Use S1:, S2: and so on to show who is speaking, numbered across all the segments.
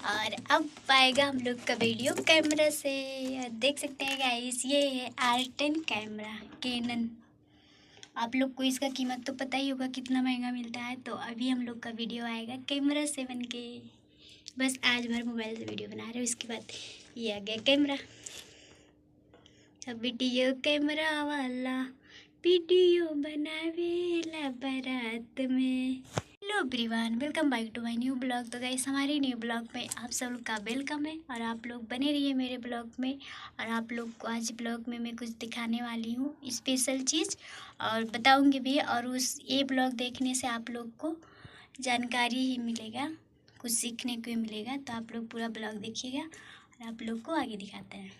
S1: और अब आएगा हम लोग का वीडियो कैमरा से। देख सकते हैं गाइस, ये है R10 कैमरा कैनन। आप लोग को इसका कीमत तो पता ही होगा कितना महंगा मिलता है। तो अभी हम लोग का वीडियो आएगा कैमरा से बन के। बस आज भर मोबाइल से वीडियो बना रहे हो, इसके बाद ये आ गया कैमरा। अब वीडियो कैमरा वाला वीडियो बनावेला बारात में। Hello everyone, welcome back to my new blog. तो गाइस, हमारे न्यू ब्लॉग में आप सब लोग का वेलकम है और आप लोग बने रहिए मेरे ब्लॉग में। और आप लोग को आज ब्लॉग में मैं कुछ दिखाने वाली हूँ स्पेशल चीज़ और बताऊँगी भी। और उस ये ब्लॉग देखने से आप लोग को जानकारी ही मिलेगा, कुछ सीखने को ही मिलेगा। तो आप लोग पूरा ब्लॉग देखिएगा और आप लोग को आगे दिखाते हैं।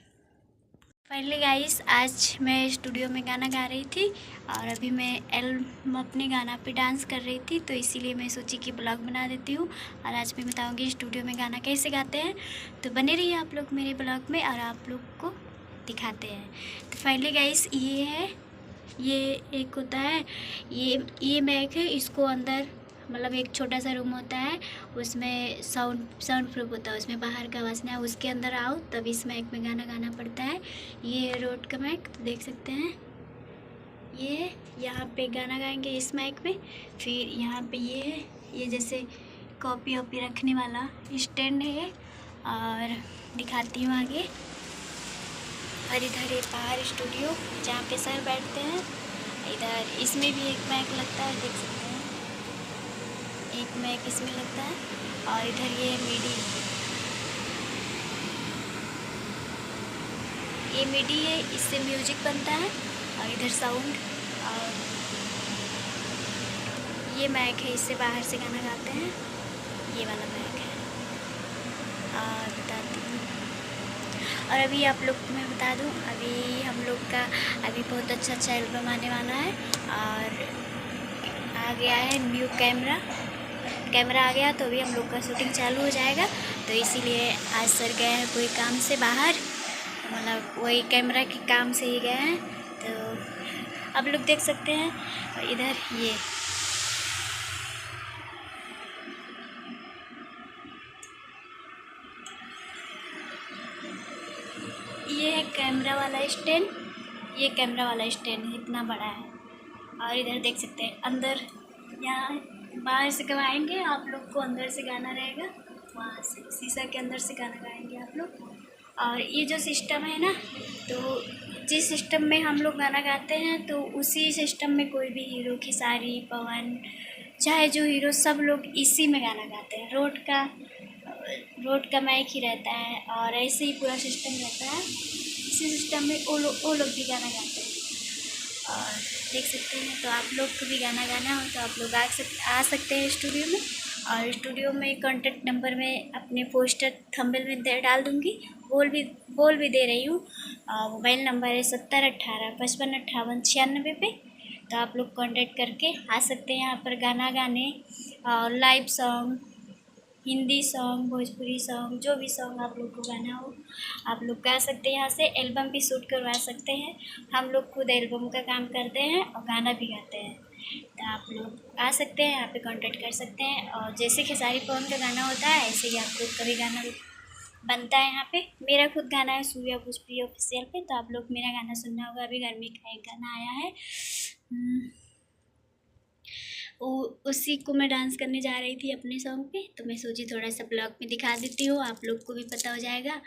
S1: पहले गाइस, आज मैं स्टूडियो में गाना गा रही थी और अभी मैं अपने गाना पे डांस कर रही थी। तो इसीलिए मैं सोची कि ब्लॉग बना देती हूँ और आज मैं बताऊँगी स्टूडियो में गाना कैसे गाते हैं। तो बने रहिए आप लोग मेरे ब्लॉग में और आप लोग को दिखाते हैं। तो पहले गाइस, ये है, ये एक होता है, ये मैक है। इसको अंदर मतलब एक छोटा सा रूम होता है, उसमें साउंड प्रूफ होता है, उसमें बाहर का आवाज़ ना, उसके अंदर आओ तब इस माइक में गाना गाना पड़ता है। ये है रोड का माइक, तो देख सकते हैं ये यहाँ पे गाना गाएंगे इस माइक में। फिर यहाँ पे ये है, ये जैसे कॉपी वॉपी रखने वाला स्टैंड है। और दिखाती हूँ आगे। और इधर ये बाहर स्टूडियो जहाँ पे सर बैठते हैं, इधर इसमें भी एक माइक लगता है, देख सकते हैं एक माइक इसमें लगता है। और इधर ये मिडी है, इससे म्यूजिक बनता है। और इधर साउंड, और ये माइक है, इससे बाहर से गाना गाते हैं, ये वाला माइक है। और बताती हूँ, और अभी आप लोग को मैं बता दूँ, अभी हम लोग का अभी बहुत अच्छा एल्बम आने वाला है। और आ गया है न्यू कैमरा आ गया, तो अभी हम लोग का शूटिंग चालू हो जाएगा। तो इसीलिए आज सर गए हैं कोई काम से बाहर, मतलब वही कैमरा के काम से ही गए हैं। तो आप लोग देख सकते हैं। और इधर ये है कैमरा वाला स्टैंड, ये कैमरा वाला स्टैंड इतना बड़ा है। और इधर देख सकते हैं अंदर, यहाँ बाहर से गवाएंगे आप लोग को, अंदर से गाना रहेगा, वहाँ से शीशा के अंदर से गाना गाएंगे आप लोग। और ये जो सिस्टम है ना, तो जिस सिस्टम में हम लोग गाना गाते हैं, तो उसी सिस्टम में कोई भी हीरो, खेसारी, पवन, चाहे जो हीरो, सब लोग इसी में गाना गाते हैं। रोड का माइक ही रहता है और ऐसे ही पूरा सिस्टम रहता है। इसी सिस्टम में वो लोग भी गाना गाते हैं। और देख सकते हैं, तो आप लोग को भी गाना गाना हो तो आप लोग आ सकते हैं स्टूडियो में। और स्टूडियो में कॉन्टेक्ट नंबर में अपने पोस्टर थंबनेल में डाल दूँगी, बोल भी दे रही हूँ। मोबाइल नंबर है 7018555896 पे। तो आप लोग कांटेक्ट करके आ सकते हैं यहाँ पर गाना गाने। और live song, Hindi song, Bhojpuri song, जो भी सॉन्ग आप लोग को गाना हो आप लोग गा सकते हैं। यहाँ से एल्बम भी शूट करवा सकते हैं। हम लोग खुद एल्बम का काम करते हैं और गाना भी गाते हैं। तो आप लोग आ सकते हैं, यहाँ पे कांटेक्ट कर सकते हैं। और जैसे खेसारी पवन का गाना होता है, ऐसे ही आप लोग का भी गाना बनता है यहाँ पे। मेरा खुद गाना है सूर्या भोजपुरी ऑफिशियल पे, तो आप लोग मेरा गाना सुनना होगा। अभी गर्मी का एक गाना आया है, उसी को मैं डांस करने जा रही थी अपने सॉन्ग पे। तो मैं सोची थोड़ा सा ब्लॉग में दिखा देती हूँ, आप लोग को भी पता हो जाएगा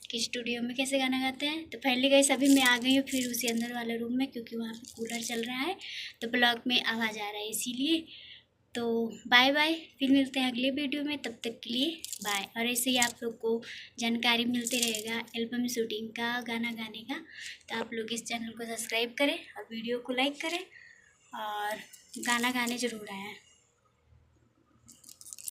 S1: कि स्टूडियो में कैसे गाना गाते हैं। तो पहले गई अभी मैं आ गई हूँ फिर उसी अंदर वाले रूम में, क्योंकि वहाँ पे कूलर चल रहा है तो ब्लॉग में आवाज़ आ रहा है इसीलिए। तो बाय बाय, फिर मिलते हैं अगले वीडियो में, तब तक के लिए बाय। और ऐसे ही आप लोग को जानकारी मिलते रहेगा एल्बम शूटिंग का, गाना गाने का। तो आप लोग इस चैनल को सब्सक्राइब करें और वीडियो को लाइक करें और गाना गाने ज़रूर आएँ।